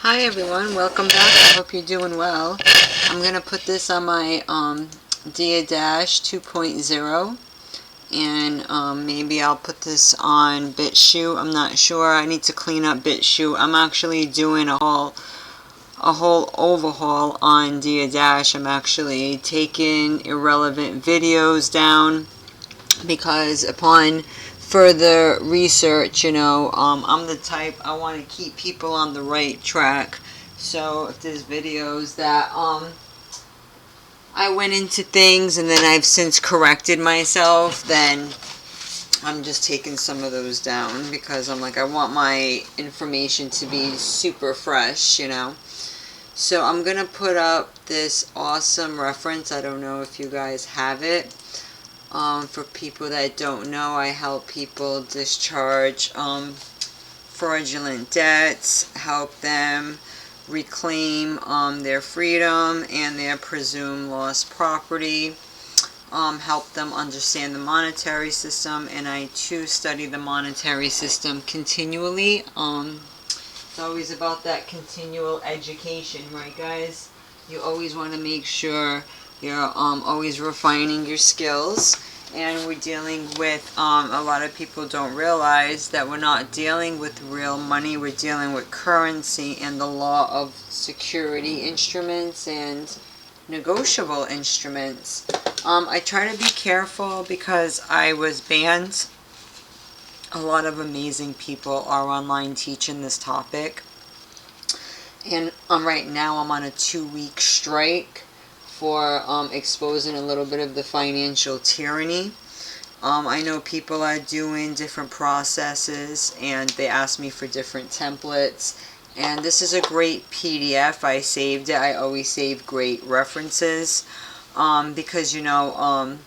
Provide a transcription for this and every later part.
Hi everyone, welcome back. I hope you're doing well. I'm going to put this on my Discharge 2.0 and maybe I'll put this on BitChute. I'm not sure. I need to clean up BitChute. I'm actually doing a whole overhaul on Discharge. I'm actually taking irrelevant videos down because upon further research, I'm the type, I want to keep people on the right track. So if there's videos that I went into things and then I've since corrected myself, then I'm just taking some of those down because I'm like, I want my information to be super fresh, So I'm going to put up this awesome reference. I don't know if you guys have it. For people that don't know, I help people discharge fraudulent debts, help them reclaim their freedom and their presumed lost property, help them understand the monetary system, and I too study the monetary system continually. It's always about that continual education, right guys? You always want to make sure you're always refining your skills. And we're dealing with, a lot of people don't realize that we're not dealing with real money. We're dealing with currency and the law of security instruments and negotiable instruments. I try to be careful because I was banned. A lot of amazing people are online teaching this topic. And right now I'm on a 2-week strike for exposing a little bit of the financial tyranny. I know people are doing different processes and they ask me for different templates. And this is a great PDF. I saved it. I always save great references because, if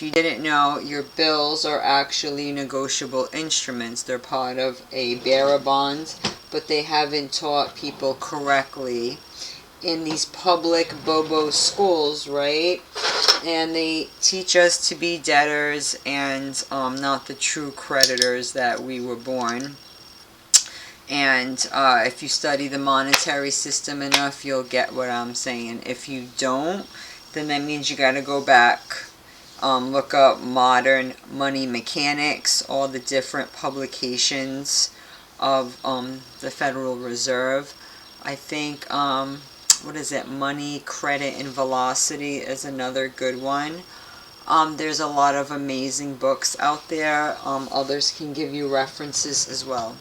you didn't know, your bills are actually negotiable instruments. They're part of a bearer bond, but they haven't taught people correctly in these public bobo schools, right? And they teach us to be debtors and not the true creditors that we were born. And if you study the monetary system enough, you'll get what I'm saying. If you don't, then that means you got to go back. Look up Modern Money Mechanics, all the different publications of the Federal Reserve. I think, what is it, Money, Credit, and Velocity is another good one. There's a lot of amazing books out there. Others can give you references as well.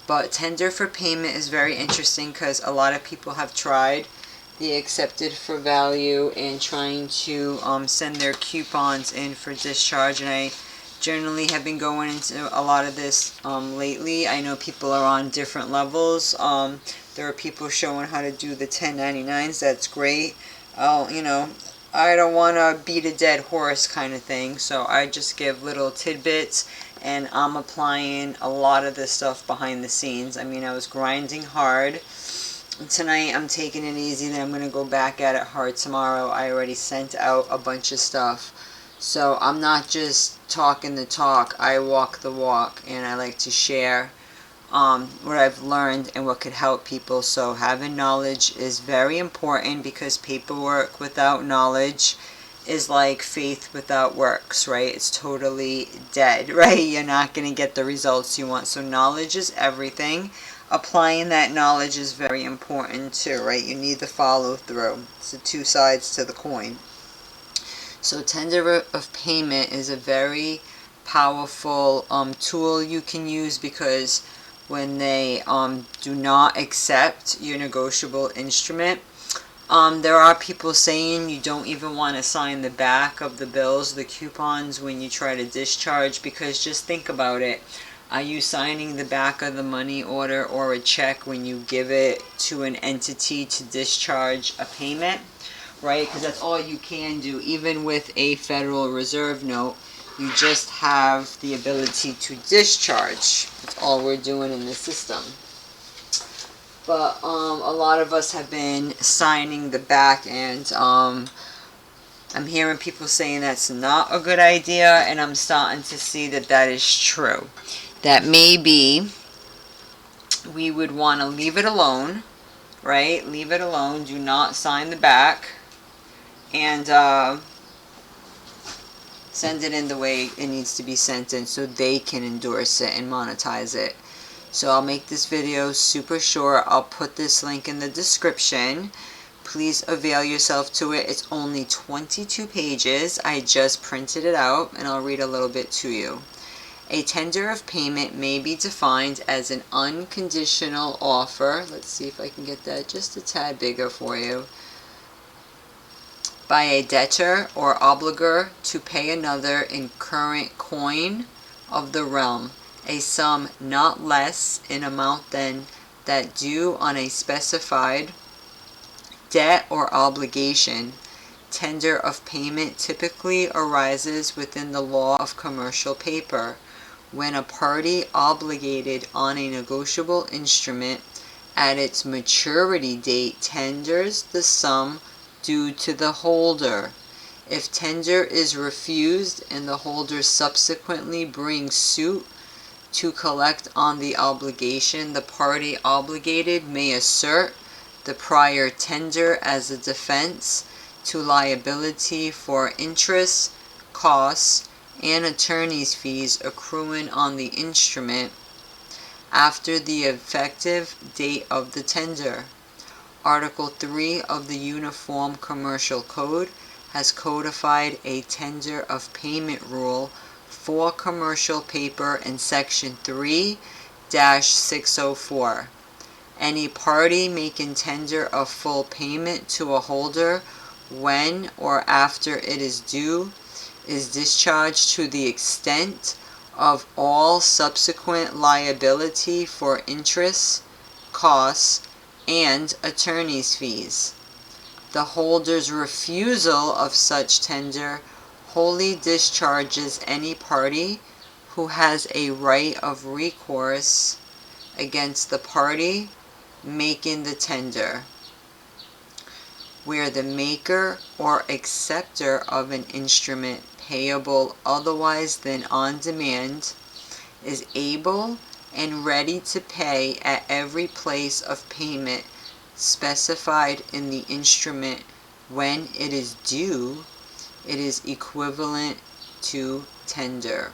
But tender for payment is very interesting because a lot of people have tried the accepted for value and trying to send their coupons in for discharge, and I generally have been going into a lot of this lately. I know people are on different levels. There are people showing how to do the 1099s. That's great. I don't want to beat a dead horse kind of thing, so I just give little tidbits, and I'm applying a lot of this stuff behind the scenes. I mean, I was grinding hard. Tonight I'm taking it easy, then I'm going to go back at it hard tomorrow. I already sent out a bunch of stuff. So I'm not just talking the talk, I walk the walk, and I like to share what I've learned and what could help people. So having knowledge is very important because paperwork without knowledge is like faith without works, right? It's totally dead, right? You're not going to get the results you want. So knowledge is everything. Applying that knowledge is very important too, right? You need the follow through. It's the two sides to the coin. So tender of payment is a very powerful tool you can use because when they do not accept your negotiable instrument, there are people saying you don't even want to sign the back of the bills, the coupons, when you try to discharge, because just think about it. Are you signing the back of the money order or a check when you give it to an entity to discharge a payment? Right? Because that's all you can do. Even with a Federal Reserve note, you just have the ability to discharge. That's all we're doing in the system. But a lot of us have been signing the back, and I'm hearing people saying that's not a good idea, and I'm starting to see that that is true. That maybe we would want to leave it alone, right? Leave it alone. Do not sign the back. And send it in the way it needs to be sent in so they can endorse it and monetize it. So I'll make this video super short. I'll put this link in the description. Please avail yourself to it. It's only 22 pages. I just printed it out and I'll read a little bit to you. A tender of payment may be defined as an unconditional offer. Let's see if I can get that just a tad bigger for you. By a debtor or obligor to pay another in current coin of the realm, a sum not less in amount than that due on a specified debt or obligation. Tender of payment typically arises within the law of commercial paper, when a party obligated on a negotiable instrument at its maturity date tenders the sum due to the holder. If tender is refused and the holder subsequently brings suit to collect on the obligation, the party obligated may assert the prior tender as a defense to liability for interest, costs, and attorney's fees accruing on the instrument after the effective date of the tender. Article 3 of the Uniform Commercial Code has codified a tender of payment rule for commercial paper in Section 3-604. Any party making tender of full payment to a holder when or after it is due is discharged to the extent of all subsequent liability for interest, costs, and attorney's fees. The holder's refusal of such tender wholly discharges any party who has a right of recourse against the party making the tender, where the maker or acceptor of an instrument payable otherwise than on demand is able and ready to pay at every place of payment specified in the instrument when it is due, it is equivalent to tender.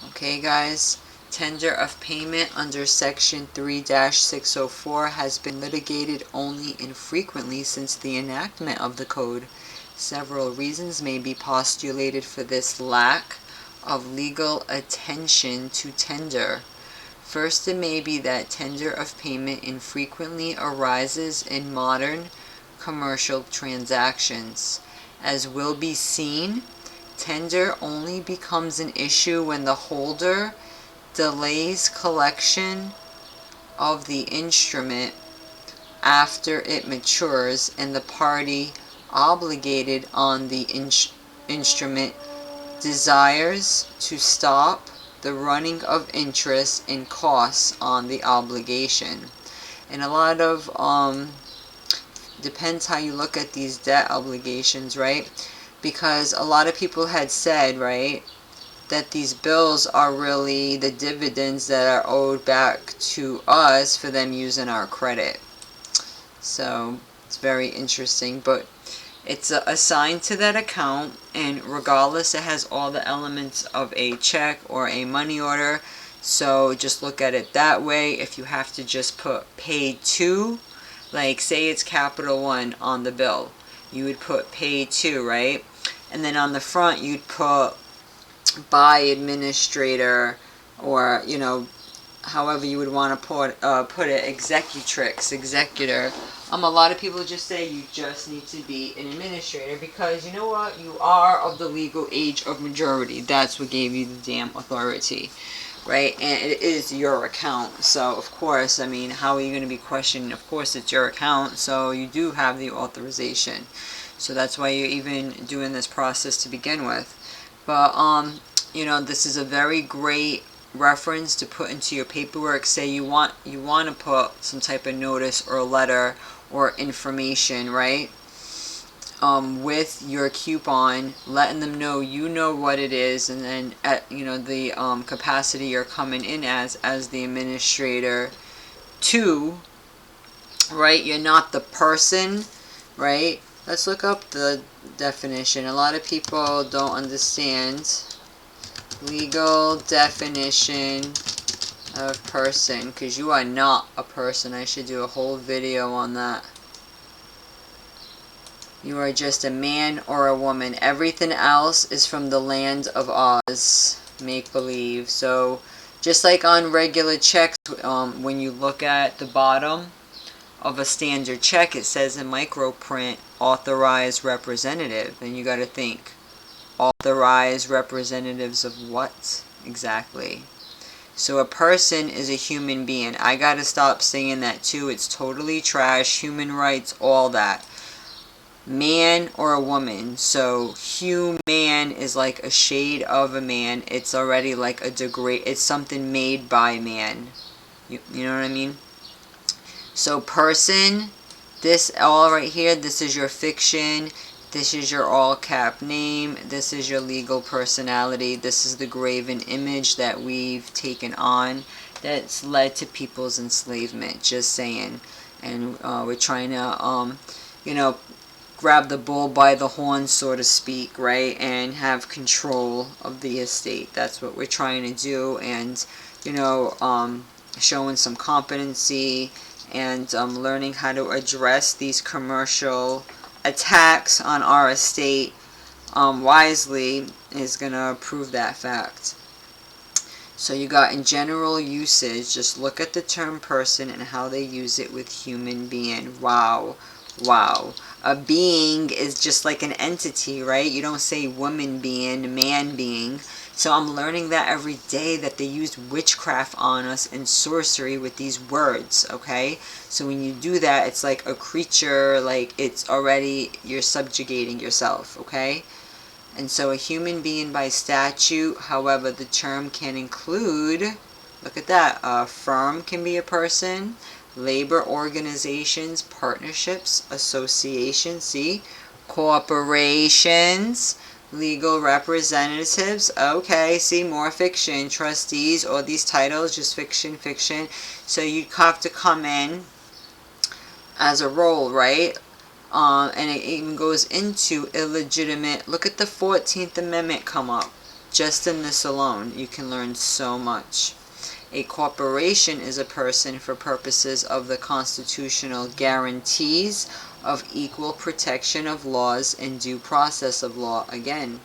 Okay guys, tender of payment under Section 3-604 has been litigated only infrequently since the enactment of the code. Several reasons may be postulated for this lack of legal attention to tender. First, it may be that tender of payment infrequently arises in modern commercial transactions. As will be seen, tender only becomes an issue when the holder delays collection of the instrument after it matures and the party obligated on the instrument desires to stop the running of interest and costs on the obligation. And a lot of depends how you look at these debt obligations, right? Because a lot of people had said, right, that these bills are really the dividends that are owed back to us for them using our credit. So it's very interesting, but it's assigned to that account, and regardless, it has all the elements of a check or a money order. So just look at it that way. If you have to just put paid to, like say it's Capital One on the bill, you would put paid to, right? And then on the front you'd put by administrator, or you know, however you would want to put it, executrix, executor. A lot of people just say you just need to be an administrator because you know what, you are of the legal age of majority. That's what gave you the damn authority, right? And it is your account, so of course, I mean, how are you going to be questioned? Of course it's your account, so you do have the authorization. So that's why you're even doing this process to begin with. But you know, this is a very great reference to put into your paperwork. Say you want to put some type of notice or letter or information, right? with your coupon, letting them know you know what it is, and then at the capacity you're coming in as the administrator. 2, right? You're not the person, right? Let's look up the definition. A lot of people don't understand legal definition of person, because you are not a person. I should do a whole video on that. You are just a man or a woman. Everything else is from the land of Oz. Make believe. So just like on regular checks, when you look at the bottom of a standard check, it says in micro print, authorized representative. And you got to think, authorized representatives of what exactly? So a person is a human being. I got to stop saying that too. It's totally trash. Human rights, all that. Man or a woman. So human is like a shade of a man. It's already like a degrade. It's something made by man. You know what I mean? So person, this all right here, this is your fiction. This is your all cap name. This is your legal personality. This is the graven image that we've taken on that's led to people's enslavement. Just saying. And we're trying to, grab the bull by the horn, so to speak, right? And have control of the estate. That's what we're trying to do. And, showing some competency and learning how to address these commercial attacks on our estate wisely is going to prove that fact. So you got in general usage, just look at the term person and how they use it with human being. Wow. Wow. A being is just like an entity, right? You don't say woman being, man being. So I'm learning that every day, that they use witchcraft on us and sorcery with these words, okay? So when you do that, it's like a creature, like it's already, you're subjugating yourself, okay? And so a human being by statute, however, the term can include, look at that, a firm can be a person, labor organizations, partnerships, associations, see, corporations, legal representatives, okay, see, more fiction, trustees, all these titles, just fiction. So you have to come in as a role, right? And it even goes into illegitimate. Look at the 14th Amendment come up. Just in this alone, you can learn so much. A corporation is a person for purposes of the constitutional guarantees of equal protection of laws and due process of law. Again,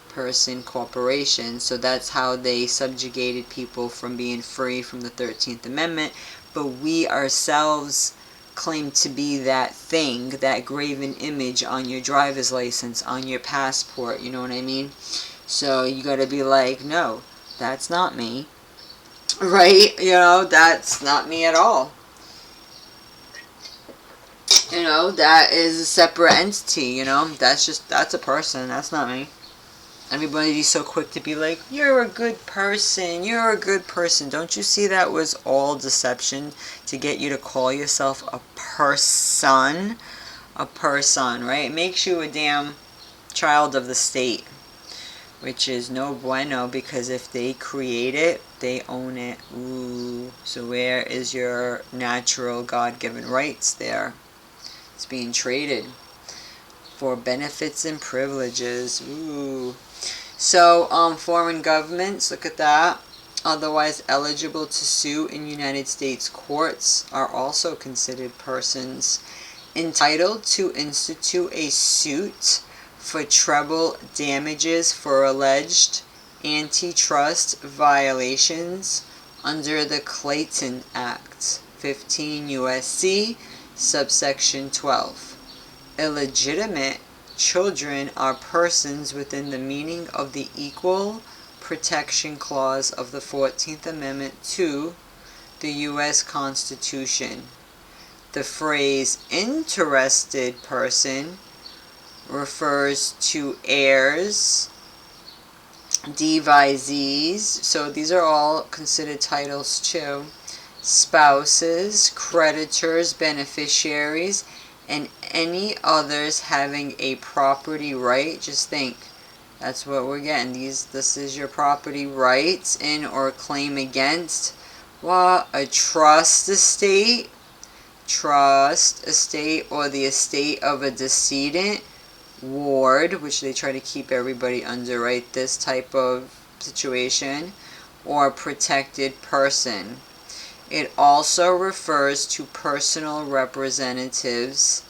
person, corporation. So that's how they subjugated people from being free from the 13th Amendment. But we ourselves claim to be that thing, that graven image on your driver's license, on your passport, you know what I mean? So you gotta be like, no, that's not me. Right? That's not me at all. That is a separate entity, that's a person, that's not me. Everybody's so quick to be like, you're a good person, you're a good person. Don't you see that was all deception to get you to call yourself a person? A person, right? It makes you a damn child of the state, which is no bueno, because if they create it, they own it. Ooh, so where is your natural God-given rights there? It's being traded for benefits and privileges. Ooh. So, foreign governments, look at that, otherwise eligible to sue in United States courts are also considered persons entitled to institute a suit for treble damages for alleged antitrust violations under the Clayton Act, 15 U.S.C., subsection 12. Illegitimate children are persons within the meaning of the Equal Protection Clause of the 14th Amendment to the U.S. Constitution. The phrase interested person refers to heirs, devisees, so these are all considered titles too, spouses, creditors, beneficiaries, and any others having a property right. Just think, that's what we're getting. This is your property rights in or claim against. What? A trust estate, or the estate of a decedent, ward, which they try to keep everybody under, right? This type of situation, or protected person. It also refers to personal representatives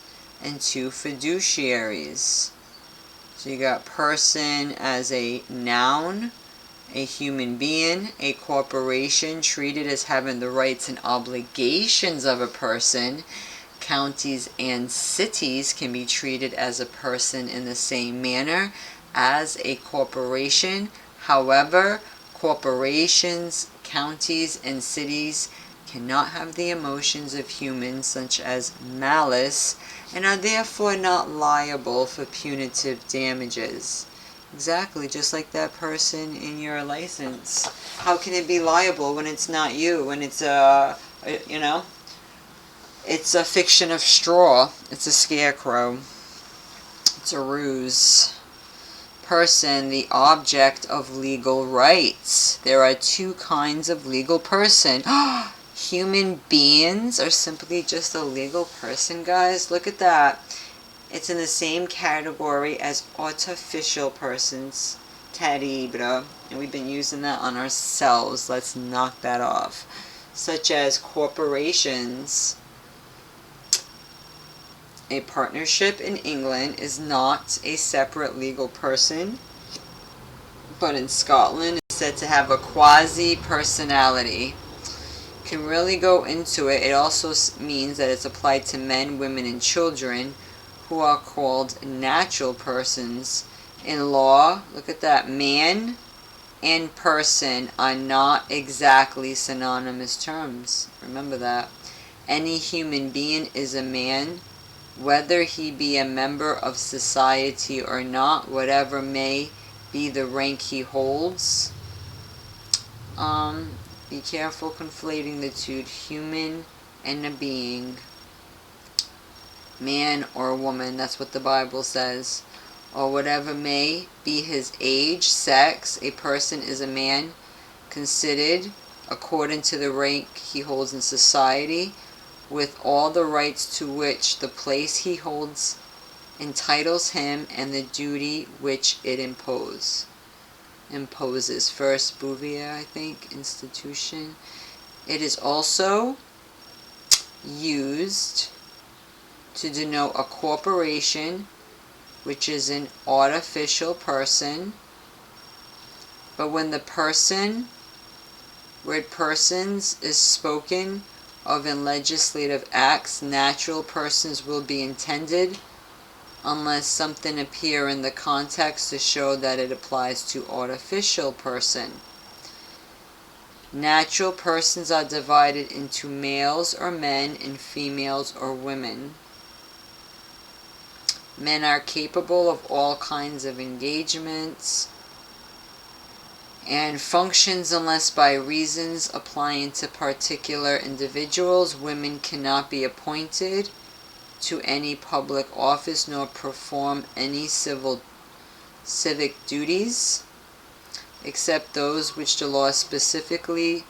and to fiduciaries. So you got person as a noun, a human being, a corporation treated as having the rights and obligations of a person. Counties and cities can be treated as a person in the same manner as a corporation. However, corporations, counties, and cities cannot have the emotions of humans, such as malice, and are therefore not liable for punitive damages. Exactly, just like that person in your license. How can it be liable when it's not you? When it's it's a fiction of straw. It's a scarecrow. It's a ruse. Person, the object of legal rights. There are two kinds of legal person. Human beings are simply just a legal person, guys. Look at that. It's in the same category as artificial persons. Terrible. And we've been using that on ourselves. Let's knock that off. Such as corporations. A partnership in England is not a separate legal person, but in Scotland it's said to have a quasi-personality. Can really go into it. It also means that it's applied to men, women, and children who are called natural persons. In law, look at that, man and person are not exactly synonymous terms. Remember that. Any human being is a man, whether he be a member of society or not, whatever may be the rank he holds. Be careful conflating the two, human and a being. Man or woman, that's what the Bible says. Or whatever may be his age, sex, a person is a man considered according to the rank he holds in society, with all the rights to which the place he holds entitles him and the duty which it imposes. First Bouvier, I think, institution. It is also used to denote a corporation, which is an artificial person. But when the word persons is spoken of in legislative acts, natural persons will be intended, unless something appear in the context to show that it applies to artificial person. Natural persons are divided into males or men and females or women. Men are capable of all kinds of engagements and functions unless by reasons applying to particular individuals. Women cannot be appointed to any public office nor perform any civic duties except those which the law specifically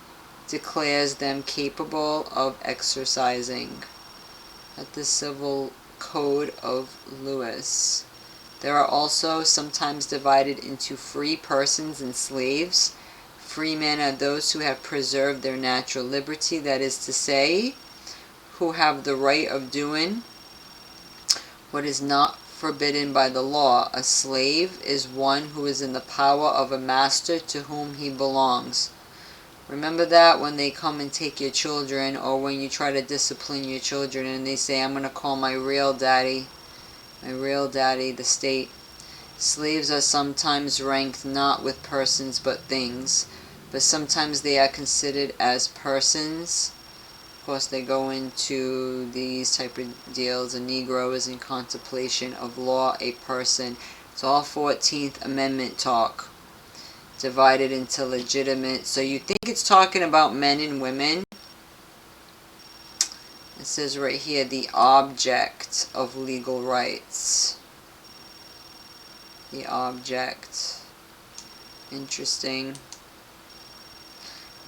declares them capable of exercising. At the Civil Code of Lewis. There are also sometimes divided into free persons and slaves. Free men are those who have preserved their natural liberty, that is to say, who have the right of doing what is not forbidden by the law. A slave is one who is in the power of a master to whom he belongs. Remember that when they come and take your children, or when you try to discipline your children and they say, I'm going to call my real daddy, the state. Slaves are sometimes ranked not with persons but things, but sometimes they are considered as persons. Of course, they go into these type of deals. A Negro is in contemplation of law, a person. It's all 14th Amendment talk. Divided into legitimate. So you think it's talking about men and women? says right here, the object of legal rights. The object. Interesting.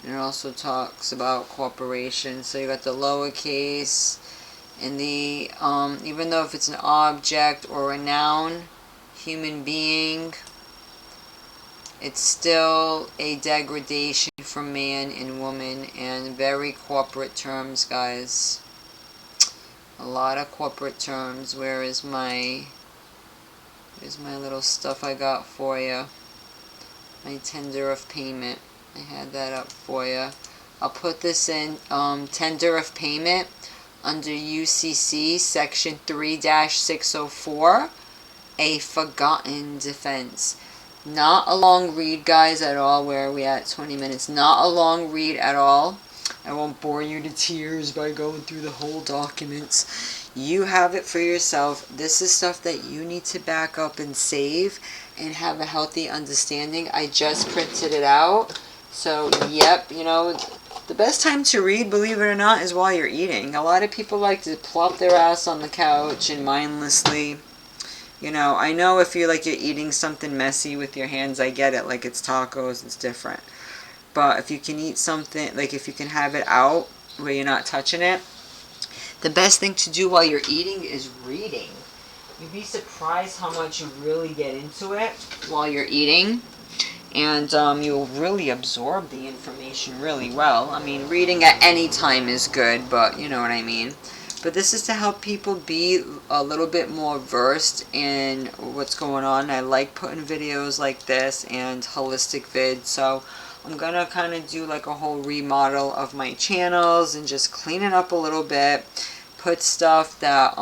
And it also talks about corporations. So you got the lowercase and the, even though if it's an object or a noun, human being, it's still a degradation for man and woman, and very corporate terms, guys. A lot of corporate terms. Where's my little stuff I got for you? My tender of payment. I had that up for you. I'll put this in tender of payment under UCC section 3-604, a forgotten defense. Not a long read, guys, at all. Where are we at? 20 minutes. Not a long read at all. I won't bore you to tears by going through the whole documents. You have it for yourself. This is stuff that you need to back up and save and have a healthy understanding. I just printed it out. So, yep, you know, the best time to read, believe it or not, is while you're eating. A lot of people like to plop their ass on the couch and mindlessly, you know, I know if you're eating something messy with your hands, I get it, like it's tacos, it's different. But if you can eat something, like if you can have it out where you're not touching it, the best thing to do while you're eating is reading. You'd be surprised how much you really get into it while you're eating. And you'll really absorb the information really well. I mean, reading at any time is good, but you know what I mean. But this is to help people be a little bit more versed in what's going on. I like putting videos like this and holistic vids, so I'm going to kind of do like a whole remodel of my channels and just clean it up a little bit. Put stuff that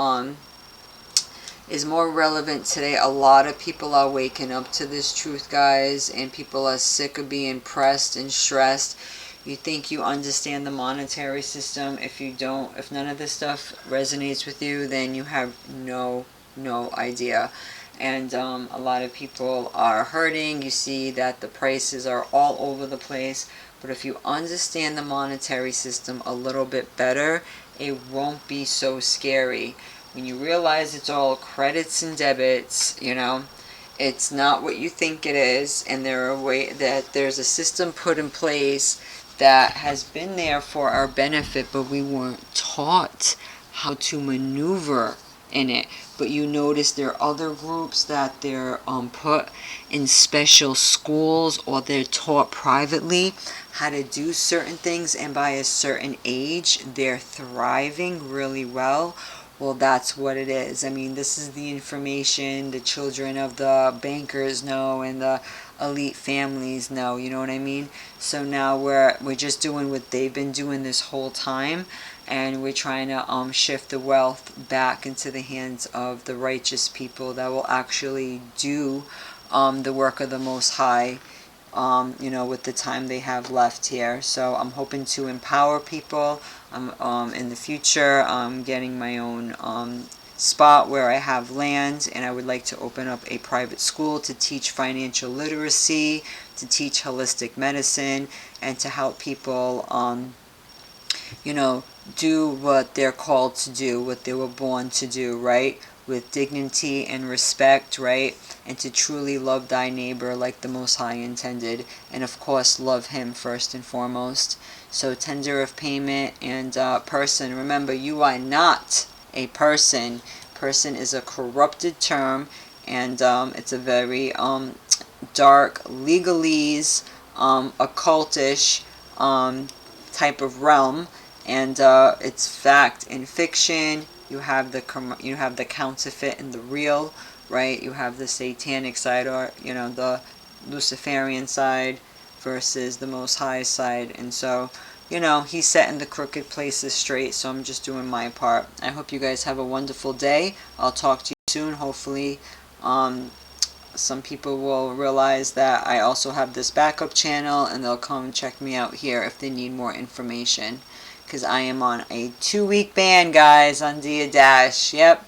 is more relevant today. A lot of people are waking up to this truth, guys, and people are sick of being pressed and stressed. You think you understand the monetary system. If you don't, if none of this stuff resonates with you, then you have no idea. And a lot of people are hurting. You see that the prices are all over the place. But if you understand the monetary system a little bit better, it won't be so scary. When you realize it's all credits and debits, you know, it's not what you think it is, and there's a system put in place that has been there for our benefit, but we weren't taught how to maneuver in it. But you notice there are other groups that they're put in special schools, or they're taught privately how to do certain things, and by a certain age they're thriving really well. Well, that's what it is. I mean, this is the information the children of the bankers know and the elite families know, you know what I mean? So now we're just doing what they've been doing this whole time, and we're trying to shift the wealth back into the hands of the righteous people that will actually do the work of the Most High, you know, with the time they have left here. So I'm hoping to empower people. In the future, I'm getting my own spot where I have land, and I would like to open up a private school to teach financial literacy, to teach holistic medicine, and to help people, you know, do what they're called to do, what they were born to do, right? With dignity and respect, right? And to truly love thy neighbor like the Most High intended. And of course, love him first and foremost. So tender of payment and person. Remember, you are not a person. Person is a corrupted term, and it's a very dark, legalese, occultish type of realm. And it's fact and fiction. You have the counterfeit and the real, right? You have the satanic side, or you know, the Luciferian side versus the Most High side. And so, you know, he's setting the crooked places straight. So I'm just doing my part. I hope you guys have a wonderful day. I'll talk to you soon. Hopefully, some people will realize that I also have this backup channel, and they'll come check me out here if they need more information. Because I am on a 2-week ban, guys, on Dia Dash. Yep.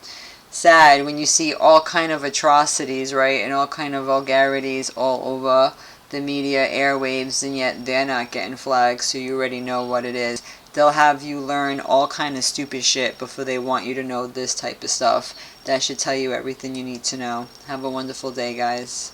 Sad when you see all kind of atrocities, right? And all kind of vulgarities all over the media airwaves, and yet they're not getting flagged, so you already know what it is. They'll have you learn all kind of stupid shit before they want you to know this type of stuff. That should tell you everything you need to know. Have a wonderful day, guys.